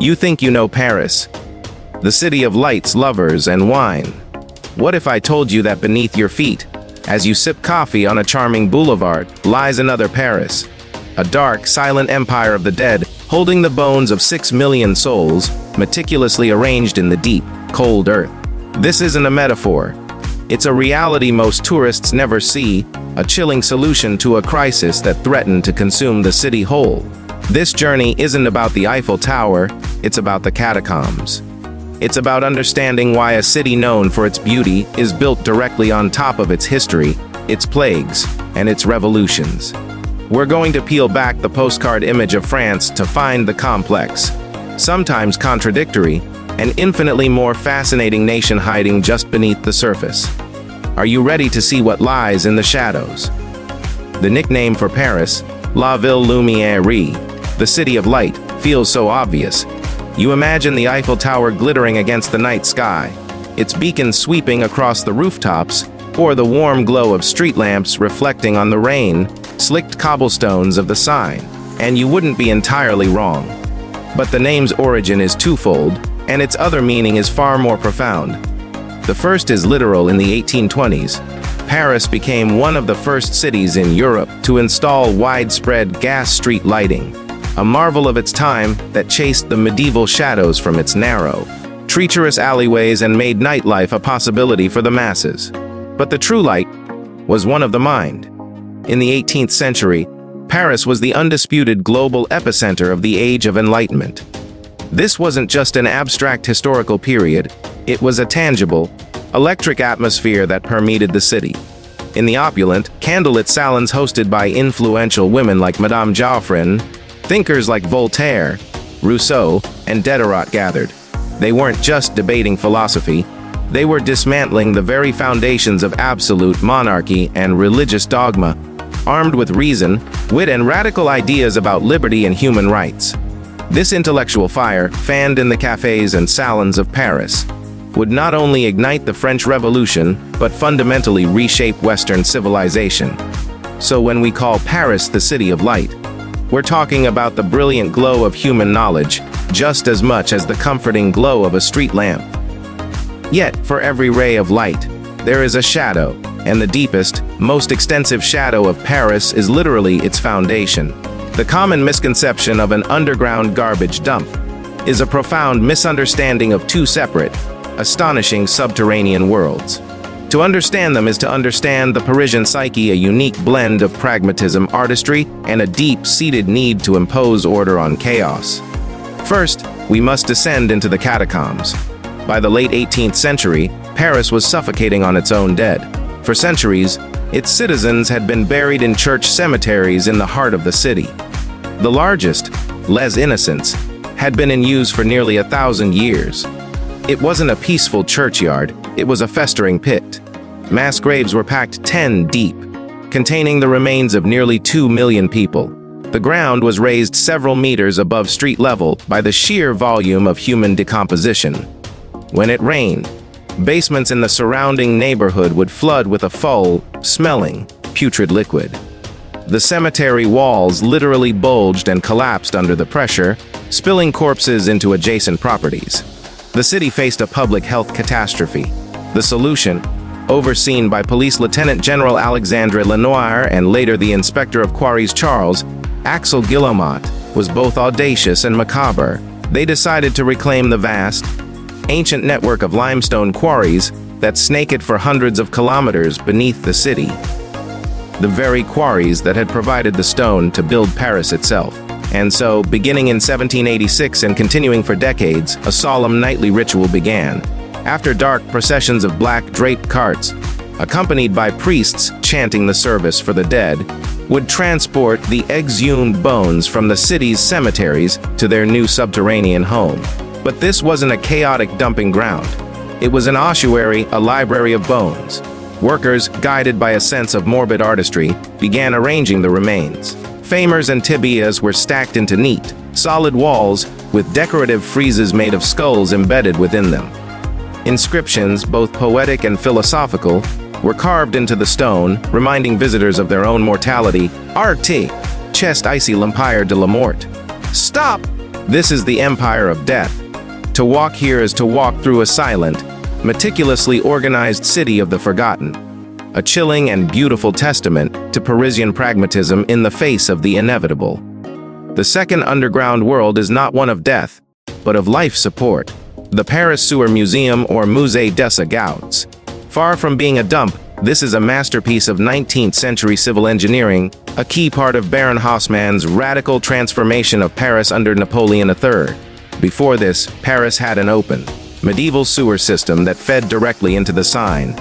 You think you know Paris, the city of lights, lovers, and wine. What if I told you that beneath your feet, as you sip coffee on a charming boulevard, lies another Paris, a dark, silent empire of the dead, holding the bones of 6 million souls, meticulously arranged in the deep, cold earth. This isn't a metaphor. It's a reality most tourists never see, a chilling solution to a crisis that threatened to consume the city whole. This journey isn't about the Eiffel Tower, it's about the catacombs. It's about understanding why a city known for its beauty is built directly on top of its history, its plagues, and its revolutions. We're going to peel back the postcard image of France to find the complex, sometimes contradictory, and infinitely more fascinating nation hiding just beneath the surface. Are you ready to see what lies in the shadows? The nickname for Paris, La Ville Lumière, the city of light, feels so obvious. You imagine the Eiffel Tower glittering against the night sky, its beacons sweeping across the rooftops, or the warm glow of street lamps reflecting on the rain-slicked cobblestones of the sign, and you wouldn't be entirely wrong. But the name's origin is twofold, and its other meaning is far more profound. The first is literal. In the 1820s, Paris became one of the first cities in Europe to install widespread gas street lighting, a marvel of its time that chased the medieval shadows from its narrow, treacherous alleyways and made nightlife a possibility for the masses. But the true light was one of the mind. In the 18th century, Paris was the undisputed global epicenter of the Age of Enlightenment. This wasn't just an abstract historical period, it was a tangible, electric atmosphere that permeated the city. In the opulent, candlelit salons hosted by influential women like Madame Joffrin, thinkers like Voltaire, Rousseau, and Diderot gathered. They weren't just debating philosophy, they were dismantling the very foundations of absolute monarchy and religious dogma, armed with reason, wit, and radical ideas about liberty and human rights. This intellectual fire, fanned in the cafes and salons of Paris, would not only ignite the French Revolution, but fundamentally reshape Western civilization. So when we call Paris the City of Light, we're talking about the brilliant glow of human knowledge, just as much as the comforting glow of a street lamp. Yet, for every ray of light, there is a shadow, and the deepest, most extensive shadow of Paris is literally its foundation. The common misconception of an underground garbage dump is a profound misunderstanding of two separate, astonishing subterranean worlds. To understand them is to understand the Parisian psyche, a unique blend of pragmatism, artistry, and a deep-seated need to impose order on chaos. First, we must descend into the catacombs. By the late 18th century, Paris was suffocating on its own dead. For centuries, its citizens had been buried in church cemeteries in the heart of the city. The largest, Les Innocents, had been in use for nearly 1,000 years. It wasn't a peaceful churchyard, it was a festering pit. Mass graves were packed 10 deep, containing the remains of nearly 2 million people. The ground was raised several meters above street level by the sheer volume of human decomposition. When it rained, basements in the surrounding neighborhood would flood with a foul-smelling, putrid liquid. The cemetery walls literally bulged and collapsed under the pressure, spilling corpses into adjacent properties. The city faced a public health catastrophe. The solution, overseen by Police Lieutenant General Alexandre Lenoir and later the Inspector of Quarries Charles Axel Guillemot, was both audacious and macabre. They decided to reclaim the vast, ancient network of limestone quarries that snake it for hundreds of kilometers beneath the city. The very quarries that had provided the stone to build Paris itself. And so, beginning in 1786 and continuing for decades, a solemn nightly ritual began. After dark, processions of black draped carts, accompanied by priests chanting the service for the dead, would transport the exhumed bones from the city's cemeteries to their new subterranean home. But this wasn't a chaotic dumping ground. It was an ossuary, a library of bones. Workers, guided by a sense of morbid artistry, began arranging the remains. Femurs and tibias were stacked into neat, solid walls with decorative friezes made of skulls embedded within them. Inscriptions, both poetic and philosophical, were carved into the stone, reminding visitors of their own mortality. Rt. Chest ici l'Empire de la Mort. Stop! This is the empire of death. To walk here is to walk through a silent, meticulously organized city of the forgotten. A chilling and beautiful testament to Parisian pragmatism in the face of the inevitable. The second underground world is not one of death, but of life support. The Paris Sewer Museum, or Musée des Gouttes. Far from being a dump, this is a masterpiece of 19th century civil engineering, a key part of Baron Haussmann's radical transformation of Paris under Napoleon III. Before this, Paris had an open, medieval sewer system that fed directly into the Seine,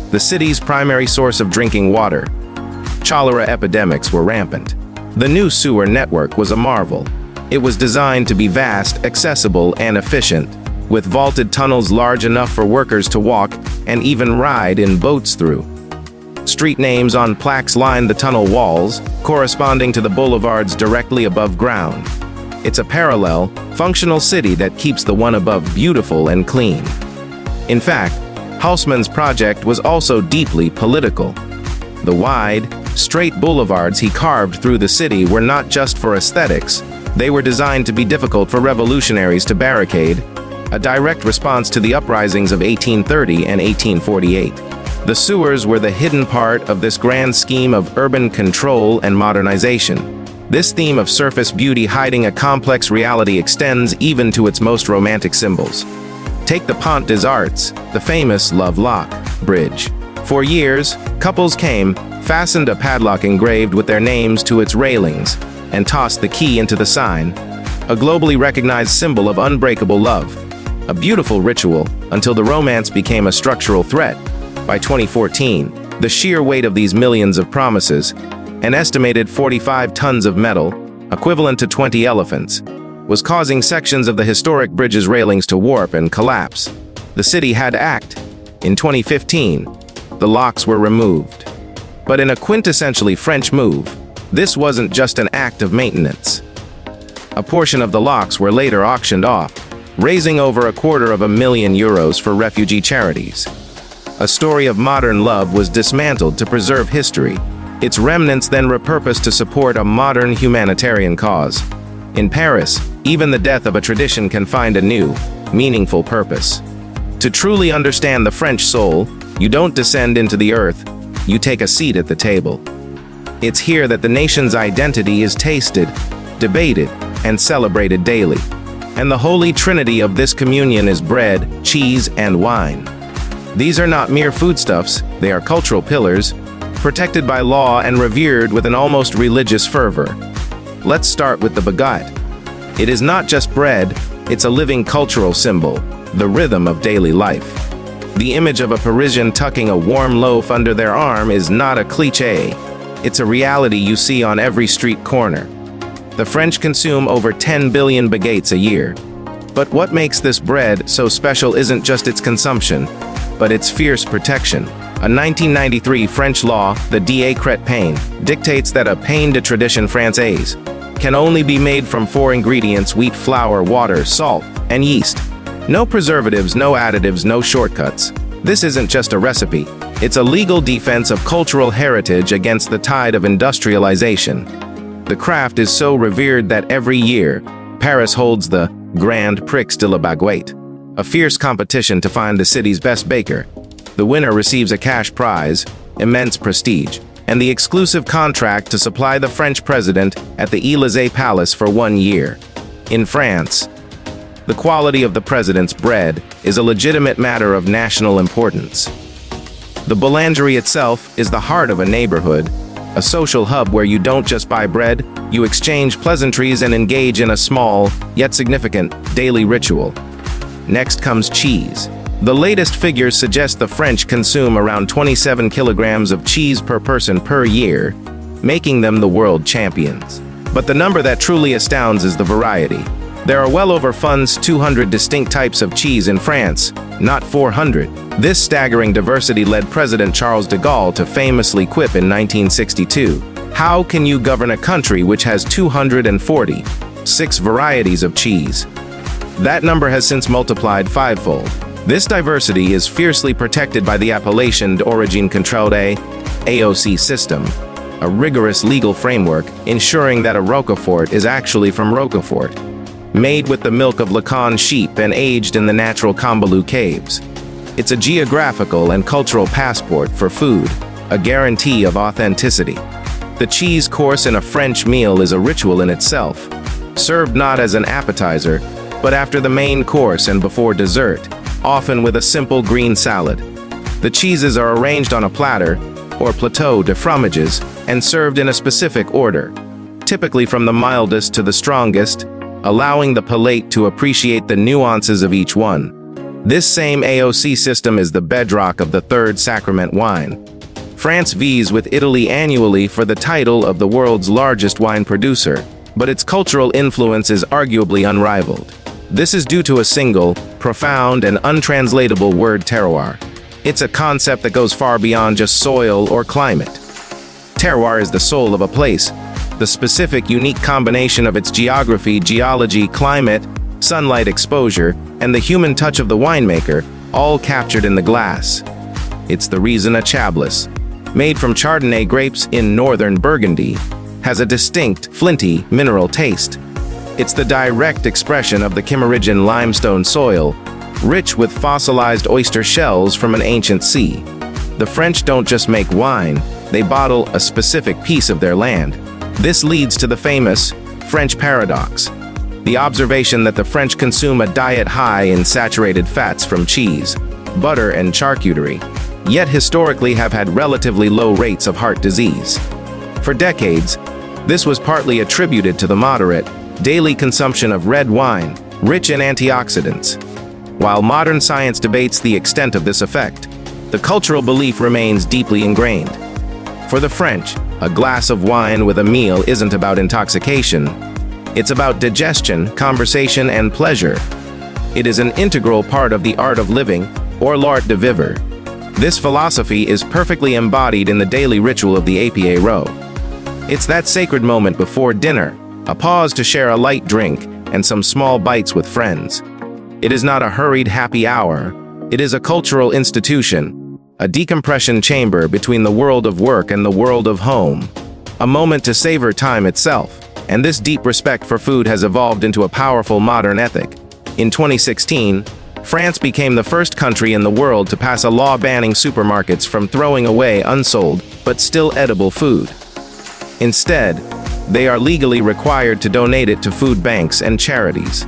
the city's primary source of drinking water. Cholera epidemics were rampant. The new sewer network was a marvel. It was designed to be vast, accessible, and efficient, with vaulted tunnels large enough for workers to walk and even ride in boats through. Street names on plaques lined the tunnel walls, corresponding to the boulevards directly above ground. It's a parallel, functional city that keeps the one above beautiful and clean. In fact, Haussmann's project was also deeply political. The wide, straight boulevards he carved through the city were not just for aesthetics, they were designed to be difficult for revolutionaries to barricade, a direct response to the uprisings of 1830 and 1848. The sewers were the hidden part of this grand scheme of urban control and modernization. This theme of surface beauty hiding a complex reality extends even to its most romantic symbols. Take the Pont des Arts, the famous Love Lock Bridge. For years, couples came, fastened a padlock engraved with their names to its railings, and tossed the key into the Seine, a globally recognized symbol of unbreakable love. A beautiful ritual, until the romance became a structural threat. By 2014, the sheer weight of these millions of promises, an estimated 45 tons of metal, equivalent to 20 elephants, was causing sections of the historic bridge's railings to warp and collapse. The city had to act. In 2015, the locks were removed. But in a quintessentially French move, this wasn't just an act of maintenance. A portion of the locks were later auctioned off, raising over €250,000 for refugee charities. A story of modern love was dismantled to preserve history, its remnants then repurposed to support a modern humanitarian cause. In Paris, even the death of a tradition can find a new, meaningful purpose. To truly understand the French soul, you don't descend into the earth, you take a seat at the table. It's here that the nation's identity is tasted, debated, and celebrated daily. And the holy trinity of this communion is bread, cheese, and wine. These are not mere foodstuffs, they are cultural pillars, protected by law and revered with an almost religious fervor. Let's start with the baguette. It is not just bread, it's a living cultural symbol, the rhythm of daily life. The image of a Parisian tucking a warm loaf under their arm is not a cliché. It's a reality you see on every street corner. The French consume over 10 billion baguettes a year. But what makes this bread so special isn't just its consumption, but its fierce protection. A 1993 French law, the Décret Pain, dictates that a pain de tradition française can only be made from 4 ingredients: wheat flour, water, salt, and yeast. No preservatives, no additives, no shortcuts. This isn't just a recipe. It's a legal defense of cultural heritage against the tide of industrialization. The craft is so revered that every year, Paris holds the Grand Prix de la Baguette, a fierce competition to find the city's best baker. The winner receives a cash prize, immense prestige, and the exclusive contract to supply the French president at the Élysée Palace for 1 year. In France, the quality of the president's bread is a legitimate matter of national importance. The boulangerie itself is the heart of a neighborhood, a social hub where you don't just buy bread, you exchange pleasantries and engage in a small, yet significant, daily ritual. Next comes cheese. The latest figures suggest the French consume around 27 kilograms of cheese per person per year, making them the world champions. But the number that truly astounds is the variety. There are well over 200 distinct types of cheese in France, not 400. This staggering diversity led President Charles de Gaulle to famously quip in 1962, "How can you govern a country which has 246 varieties of cheese?" That number has since multiplied fivefold. This diversity is fiercely protected by the Appellation d'Origine Contrôlée (AOC) system, a rigorous legal framework ensuring that a Roquefort is actually from Roquefort. made with the milk of Lacan sheep and aged in the natural Kambaloo caves. It's a geographical and cultural passport for food, a guarantee of authenticity. The cheese course in a French meal is a ritual in itself, served not as an appetizer, but after the main course and before dessert, often with a simple green salad. The cheeses are arranged on a platter, or plateau de fromages, and served in a specific order, typically from the mildest to the strongest, allowing the palate to appreciate the nuances of each one. This same AOC system is the bedrock of the third sacrament wine. France vies with Italy annually for the title of the world's largest wine producer, but its cultural influence is arguably unrivaled. This is due to a single, profound, and untranslatable word: terroir. It's a concept that goes far beyond just soil or climate. Terroir is the soul of a place, the specific, unique combination of its geography, geology, climate, sunlight exposure, and the human touch of the winemaker, all captured in the glass. It's the reason a Chablis, made from Chardonnay grapes in northern Burgundy, has a distinct, flinty, mineral taste. It's the direct expression of the Kimmeridgian limestone soil, rich with fossilized oyster shells from an ancient sea. The French don't just make wine, they bottle a specific piece of their land. This leads to the famous French paradox, the observation that the French consume a diet high in saturated fats from cheese, butter, and charcuterie, yet historically have had relatively low rates of heart disease. For decades, this was partly attributed to the moderate, daily consumption of red wine, rich in antioxidants. While modern science debates the extent of this effect, the cultural belief remains deeply ingrained. For the French, a glass of wine with a meal isn't about intoxication. It's about digestion, conversation, and pleasure. It is an integral part of the art of living, or l'art de vivre. This philosophy is perfectly embodied in the daily ritual of the apéro. It's that sacred moment before dinner, a pause to share a light drink and some small bites with friends. It is not a hurried happy hour. It is a cultural institution, a decompression chamber between the world of work and the world of home, a moment to savor time itself. And this deep respect for food has evolved into a powerful modern ethic. In 2016, France became the first country in the world to pass a law banning supermarkets from throwing away unsold but still edible food. Instead, they are legally required to donate it to food banks and charities.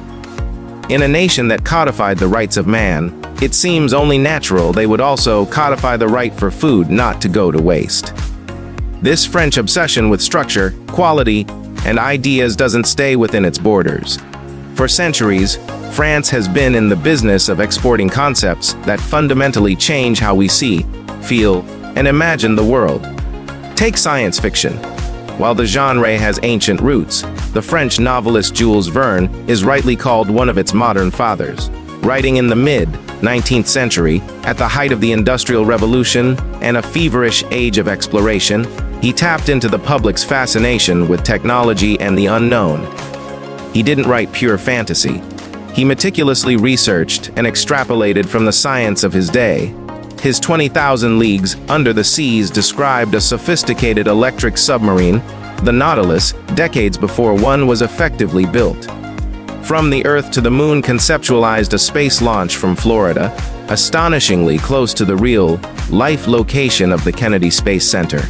In a nation that codified the rights of man, it seems only natural they would also codify the right for food not to go to waste. This French obsession with structure, quality, and ideas doesn't stay within its borders. For centuries, France has been in the business of exporting concepts that fundamentally change how we see, feel, and imagine the world. Take science fiction. While the genre has ancient roots, the French novelist Jules Verne is rightly called one of its modern fathers. Writing in the mid-19th century, at the height of the Industrial Revolution and a feverish age of exploration, he tapped into the public's fascination with technology and the unknown. He didn't write pure fantasy. He meticulously researched and extrapolated from the science of his day. His 20,000 Leagues Under the Seas described a sophisticated electric submarine, the Nautilus, decades before one was effectively built. From the Earth to the Moon conceptualized a space launch from Florida, astonishingly close to the real-life location of the Kennedy Space Center.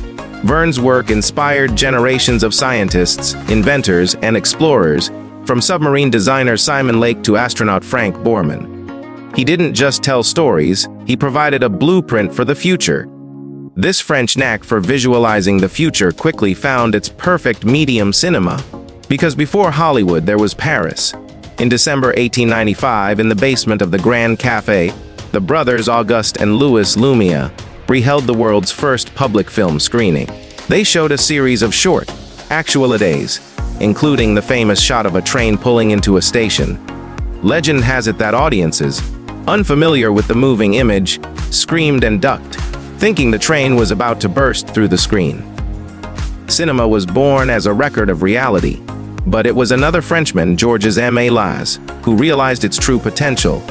Verne's work inspired generations of scientists, inventors, and explorers, from submarine designer Simon Lake to astronaut Frank Borman. He didn't just tell stories, he provided a blueprint for the future. This French knack for visualizing the future quickly found its perfect medium: cinema. Because before Hollywood, there was Paris. In December 1895, in the basement of the Grand Café, the brothers Auguste and Louis Lumière beheld the world's first public film screening. They showed a series of short, actual days, including the famous shot of a train pulling into a station. Legend has it that audiences, unfamiliar with the moving image, screamed and ducked, thinking the train was about to burst through the screen. Cinema was born as a record of reality, but it was another Frenchman, Georges Méliès, who realized its true potential.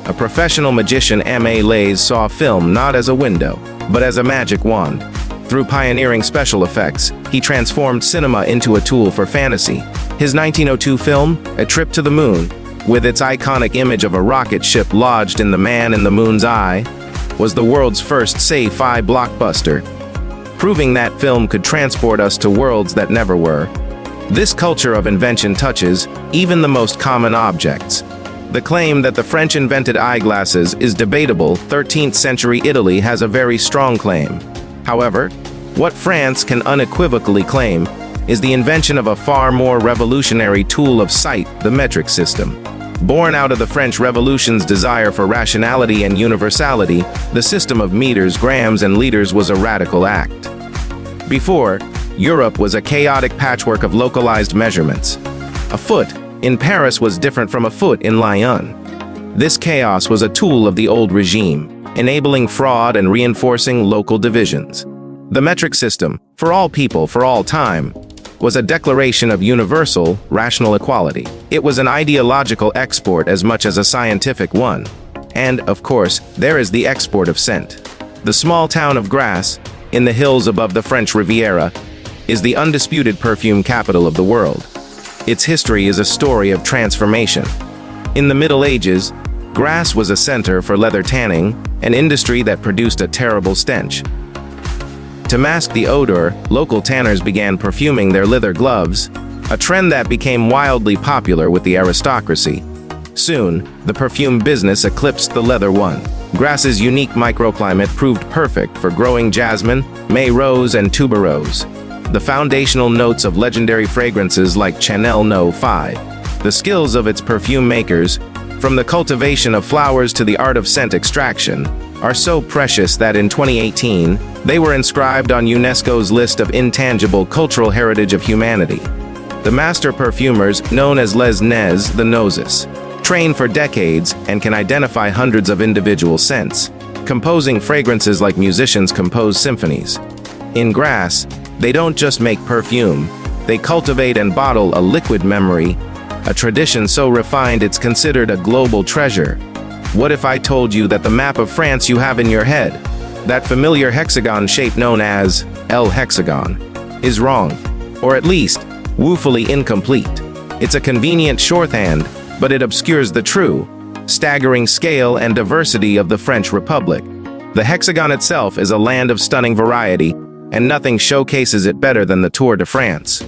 A professional magician, Méliès saw film not as a window, but as a magic wand. Through pioneering special effects, he transformed cinema into a tool for fantasy, His 1902 film, A Trip to the Moon, with its iconic image of a rocket ship lodged in the man in the moon's eye, was the world's first sci-fi blockbuster, proving that film could transport us to worlds that never were. This culture of invention touches even the most common objects. The claim that the French invented eyeglasses is debatable. 13th century Italy has a very strong claim. However, what France can unequivocally claim is the invention of a far more revolutionary tool of sight, the metric system. Born out of the French Revolution's desire for rationality and universality, the system of meters, grams, and liters was a radical act. Before, Europe was a chaotic patchwork of localized measurements. A foot in Paris was different from a foot in Lyon. This chaos was a tool of the old regime, enabling fraud and reinforcing local divisions. The metric system, for all people, for all time, was a declaration of universal, rational equality. It was an ideological export as much as a scientific one. And, of course, there is the export of scent. The small town of Grasse, in the hills above the French Riviera, is the undisputed perfume capital of the world. Its history is a story of transformation. In the Middle Ages, Grasse was a center for leather tanning, an industry that produced a terrible stench. To mask the odor, local tanners began perfuming their leather gloves, a trend that became wildly popular with the aristocracy. Soon, the perfume business eclipsed the leather one. Grasse's unique microclimate proved perfect for growing jasmine, May rose, and tuberose, the foundational notes of legendary fragrances like Chanel No. 5. The skills of its perfume makers, from the cultivation of flowers to the art of scent extraction, are so precious that in 2018, they were inscribed on UNESCO's list of intangible cultural heritage of humanity. The master perfumers, known as les nez, the noses, train for decades and can identify hundreds of individual scents, composing fragrances like musicians compose symphonies. In Grasse, they don't just make perfume, they cultivate and bottle a liquid memory, a tradition so refined it's considered a global treasure. What if I told you that the map of France you have in your head, that familiar hexagon shape known as El Hexagon, is wrong, or at least woefully incomplete? It's a convenient shorthand, but it obscures the true, staggering scale and diversity of the French Republic. The hexagon itself is a land of stunning variety, and nothing showcases it better than the Tour de France.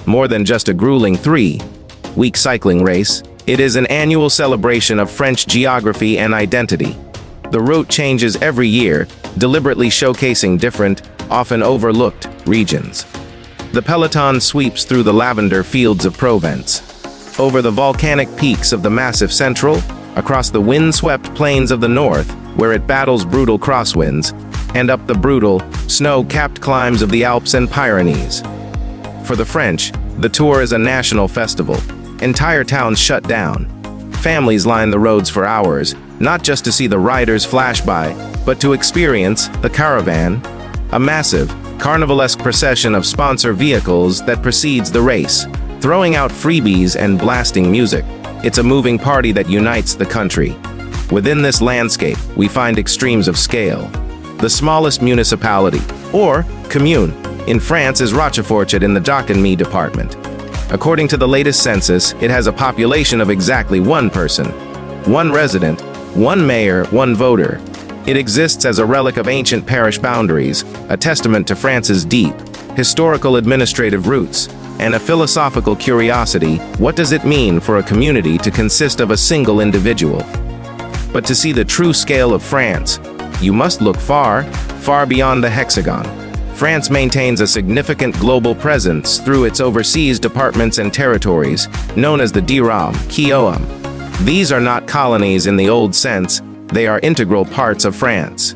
More than just a grueling 3-week cycling race, it is an annual celebration of French geography and identity. The route changes every year, deliberately showcasing different, often overlooked, regions. The peloton sweeps through the lavender fields of Provence, over the volcanic peaks of the massive Central, across the wind-swept plains of the north, where it battles brutal crosswinds, and up the brutal, snow-capped climbs of the Alps and Pyrenees. For the French, the Tour is a national festival. Entire towns shut down. Families line the roads for hours, not just to see the riders flash by, but to experience the caravan, a massive, carnivalesque procession of sponsor vehicles that precedes the race, throwing out freebies and blasting music. It's a moving party that unites the country. Within this landscape, we find extremes of scale. The smallest municipality, or commune, in France is Rochefort in the Dauphine department. According to the latest census, it has a population of exactly 1 person, 1 resident, 1 mayor, 1 voter. It exists as a relic of ancient parish boundaries, a testament to France's deep, historical administrative roots, and a philosophical curiosity. What does it mean for a community to consist of a single individual? But to see the true scale of France, you must look far, far beyond the hexagon. France maintains a significant global presence through its overseas departments and territories, known as the Royaume. These are not colonies in the old sense, they are integral parts of France.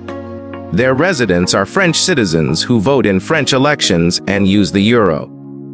Their residents are French citizens who vote in French elections and use the euro.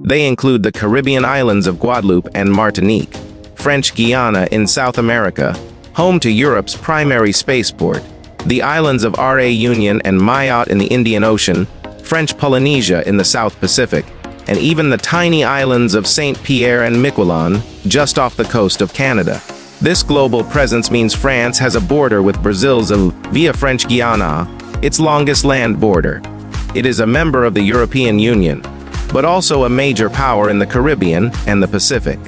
They include the Caribbean islands of Guadeloupe and Martinique, French Guiana in South America, home to Europe's primary spaceport, the islands of Réunion and Mayotte in the Indian Ocean, French Polynesia in the South Pacific, and even the tiny islands of Saint Pierre and Miquelon, just off the coast of Canada. This global presence means France has a border with Brazil's via French Guiana, its longest land border. It is a member of the European Union, but also a major power in the Caribbean and the Pacific.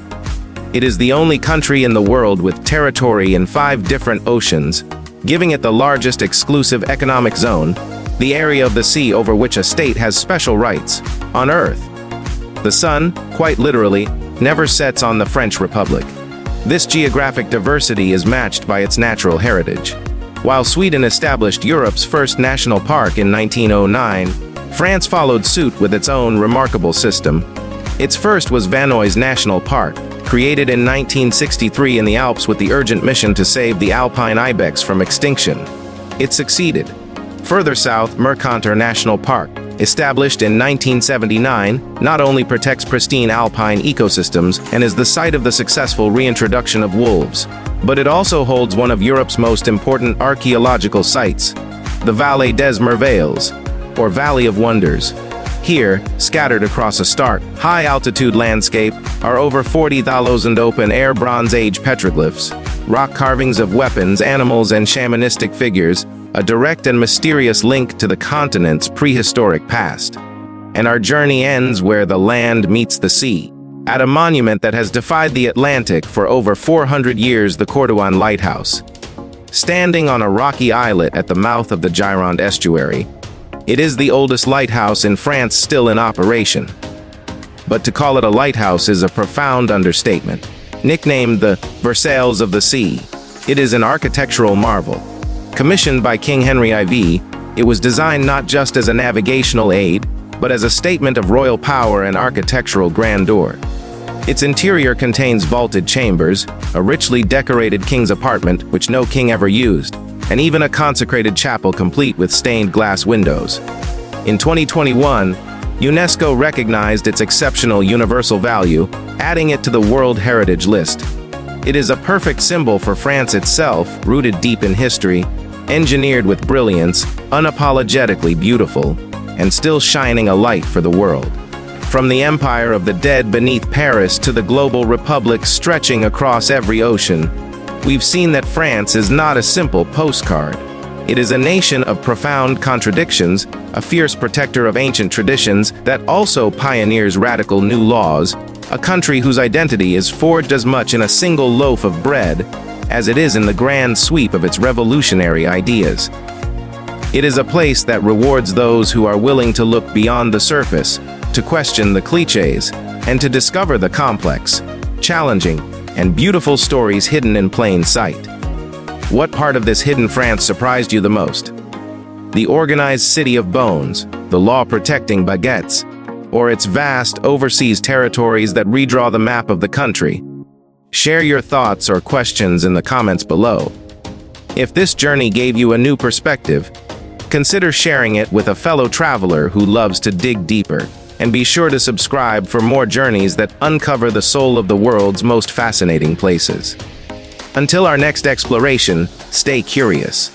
It is the only country in the world with territory in 5 different oceans, giving it the largest exclusive economic zone, the area of the sea over which a state has special rights, on Earth. The sun, quite literally, never sets on the French Republic. This geographic diversity is matched by its natural heritage. While Sweden established Europe's first national park in 1909, France followed suit with its own remarkable system. Its first was Vanoise National Park, created in 1963 in the Alps with the urgent mission to save the alpine ibex from extinction. It succeeded. Further south, Mercantor National Park, established in 1979, not only protects pristine alpine ecosystems and is the site of the successful reintroduction of wolves, but it also holds one of Europe's most important archaeological sites, the Vallée des Merveilles, or Valley of Wonders. Here, scattered across a stark, high-altitude landscape, are over 40,000 open-air Bronze Age petroglyphs, rock carvings of weapons, animals, and shamanistic figures, a direct and mysterious link to the continent's prehistoric past. And our journey ends where the land meets the sea, at a monument that has defied the Atlantic for over 400 years, the Cordouan Lighthouse. Standing on a rocky islet at the mouth of the Gironde estuary, it is the oldest lighthouse in France still in operation. But to call it a lighthouse is a profound understatement. Nicknamed the Versailles of the Sea, it is an architectural marvel. Commissioned by King Henry IV, it was designed not just as a navigational aid, but as a statement of royal power and architectural grandeur. Its interior contains vaulted chambers, a richly decorated king's apartment which no king ever used, and even a consecrated chapel complete with stained glass windows. In 2021, UNESCO recognized its exceptional universal value, adding it to the World Heritage List. It is a perfect symbol for France itself, rooted deep in history, engineered with brilliance, unapologetically beautiful, and still shining a light for the world. From the empire of the dead beneath Paris to the global republic stretching across every ocean, we've seen that France is not a simple postcard. It is a nation of profound contradictions, a fierce protector of ancient traditions that also pioneers radical new laws, a country whose identity is forged as much in a single loaf of bread as it is in the grand sweep of its revolutionary ideas. It is a place that rewards those who are willing to look beyond the surface, to question the clichés, and to discover the complex, challenging, and beautiful stories hidden in plain sight. What part of this hidden France surprised you the most? The organized city of bones, the law protecting baguettes, or its vast overseas territories that redraw the map of the country? Share your thoughts or questions in the comments below. If this journey gave you a new perspective, consider sharing it with a fellow traveler who loves to dig deeper, and be sure to subscribe for more journeys that uncover the soul of the world's most fascinating places. Until our next exploration, stay curious.